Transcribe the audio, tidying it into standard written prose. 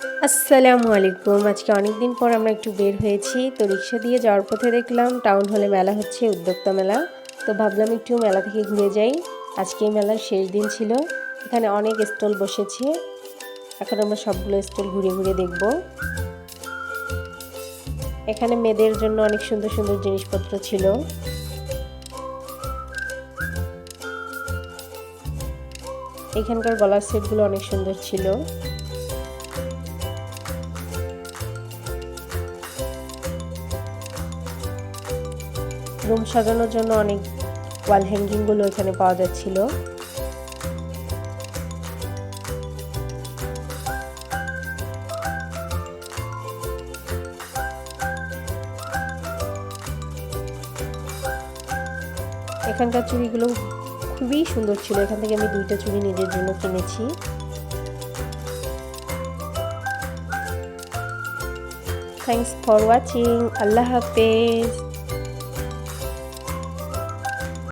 আসসালামু আলাইকুম। আজকে অনেকদিন পর আমরা একটু বের হয়েছি। তো রিক্সা দিয়ে যাওয়ার পথে দেখলাম টাউন হলে মেলা হচ্ছে, উদ্যোক্তা মেলা। তো ভাবলাম একটু মেলা থেকে ঘুরে যাই। আজকে এই মেলার শেষ দিন ছিল। এখানে অনেক স্টল বসেছে। এখন আমরা সবগুলো স্টল ঘুরে ঘুরে দেখব। এখানে মেয়েদের জন্য অনেক সুন্দর সুন্দর জিনিসপত্র ছিল। এখানকার গলার সেটগুলো অনেক সুন্দর ছিল। রুম সাজানোর জন্য অনেক ওয়াল হ্যাঙ্গিংগুলো এখানে পাওয়া যাচ্ছিল। এখানকার চুড়িগুলো খুবই সুন্দর ছিল। এখান থেকে আমি 2টা চুড়ি নিজের জন্য কিনেছি। Thanks for watching. আল্লাহ হাফেজ।